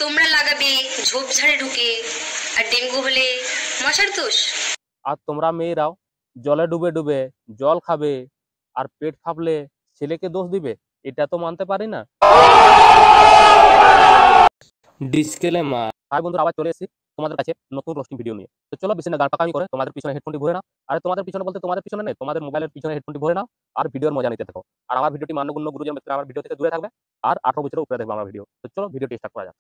তোমরা লাগাবে ঝোপঝাড়ে ঢুকে, আর ডেঙ্গু হলে মশার দোষ। আর তোমরা মেয়েরাও জলে ডুবে ডুবে জল খাবে আর পেট ফাঁপলে ছেলেকে দোষ দিবে, এটা তো মানতে পারি না। ডিসক্লেমার। হাই বন্ধুরা, আবার চলে এসেছি তোমাদের কাছে নতুন রোস্টিং ভিডিও নিয়ে। তো চলো বেশি না গান পাকামি করে তোমাদের পিছনে হেডফোনটি ভরে নাও। আর তোমাদের পিছনে বলতে তোমাদের পিছনে নেই, তোমাদের মোবাইলের পিছনে হেডফোনটি ভরে নাও আর ভিডিওর মজা নিতে থাকো। আর আমার ভিডিওটি মান্যগণ্য গুরুজন ব্যক্তিরা আমার ভিডিও থেকে দূরে থাকবে আর 18 বছরের উপরে দেখবে আমার ভিডিও। তো চলো ভিডিওটি স্টার্ট করা যাক।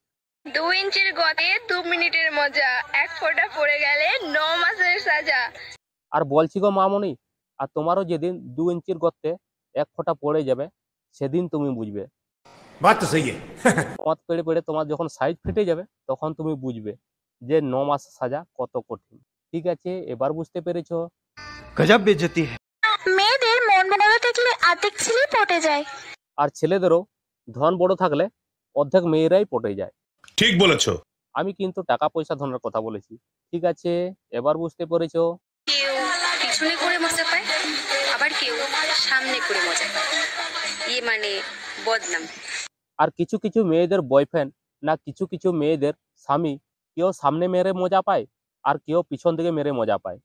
2 ইঞ্চির গতে 2 মিনিটের মজা, এক ফোঁটা পড়ে গেলে 9 মাসের সাজা। আর বলছি গো মামনি, আর তোমারও যেদিন 2 ইঞ্চির গর্তে 1 ফোঁটা পড়ে যাবে সেদিন তুমি বুঝবে। बात तो सही है। মদ পেড়ে পেড়ে তোমার যখন সাইজ ফেটে যাবে তখন তুমি বুঝবে যে 9 মাস সাজা কত কঠিন। ঠিক আছে, এবার বুঝতে পেরেছো? गजब बेइज्जती है। মেয়েদের মন ভালো থাকলে অর্ধেক ছেলে পটে যায়। আর ছেলেদেরও ধন বড় থাকলে অর্ধেক মেয়েরাই পটে যায়। ঠিক বলেছো। আমি কিন্তু টাকা পয়সা ধনের কথা বলেছি। ঠিক আছে, এবার বুঝতে পেরেছো? কেউ পিছনে করে মজা পায়, আবার কেউ সামনে করে মজা পায়, মানে বদনাম। আর কিছু কিছু মেয়েদের বয়ফ্রেন্ড না কিছু কিছু মেয়েদের স্বামী, কেউ সামনে মেরে মজা পায় আর কেউ পিছন থেকে মেরে মজা পায়।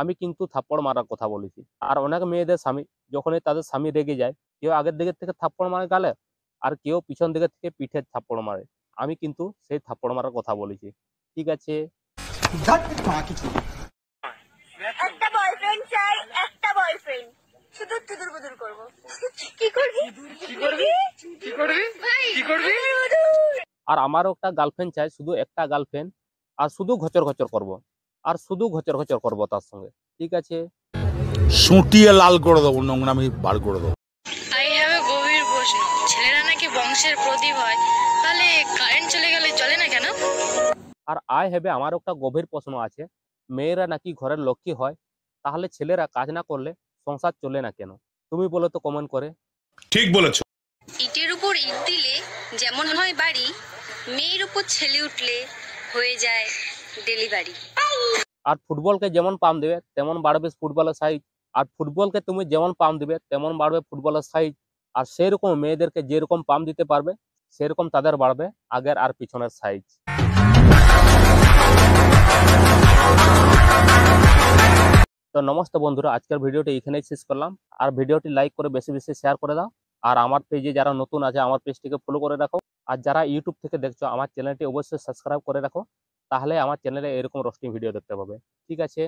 আমি কিন্তু থাপ্পড় মারার কথা বলেছি। আর অনেক মেয়েদের স্বামী যখনই তাদের স্বামী রেগে যায়, কেউ আগের দিকের থেকে থাপ্পড় মারে গালে আর কেউ পিছন দিকের থেকে পিঠে থাপ্পড় মারে। আমি কিন্তু সেই থাপ্পড় মারার কথা বলেছি। ঠিক আছে, একটা বয়ফ্রেন্ড চাই, একটা বয়ফ্রেন্ড, শুধু তুদুর বুদুর করব। কি করবি? আর আমারও একটা গার্লফ্রেন্ড চাই, শুধু একটা গার্লফ্রেন্ড, আর শুধু ঘচর ঘচর করব আর শুধু ঘচর ঘচর করব তার সঙ্গে। ঠিক আছে, সুটিয়ে লাল করে দেবো, নোংরামি বার করে দেবো। আই হ্যাভ এ গভীর প্রশ্ন, ছেলেরা নাকি বংশের প্রদীপ হয়, তাহলে কারেন্ট চলে গেলে চলে না কেন? আর আই হ্যাভ আমার একটা গভীর প্রশ্ন আছে, মেয়েরা নাকি ঘরের লক্ষ্মী হয়, তাহলে ছেলেরা কাজ না করলে সংসার চলে না কেন? তুমি বলো তো কমেন্ট করে। ঠিক বলেছো। ইটের উপর ইট দিলে যেমন হয় বাড়ি, মেয়ের উপর ছেলে উঠলে হয়ে যায় ডেলিভারি। আর ফুটবলকে যেমন পাম দেবে তেমন বাড়বে ফুটবলের সাইজ, আর ফুটবলকে তুমি যেমন পাম দিবে তেমন বাড়বে ফুটবলের সাইজ। আর সেরকম মেয়েদেরকে যেরকম পাম দিতে পারবে সেরকম তাদের বাড়বে আগের আর পিছনের সাইজ। তো নমস্তে বন্ধুরা, আজকের ভিডিওটি এখানেই শেষ করলাম। আর ভিডিওটি লাইক করে বেশি বেশি শেয়ার করে দাও। আর আমার পেজে যারা নতুন আছে আমার পেজটিকে ফলো করে রাখো। আর যারা ইউটিউব থেকে দেখছো আমার চ্যানেলটি অবশ্যই সাবস্ক্রাইব করে রাখো, তাহলে আমার চ্যানেলে এরকম রোস্টিং ভিডিও দেখতে পাবে। ঠিক আছে।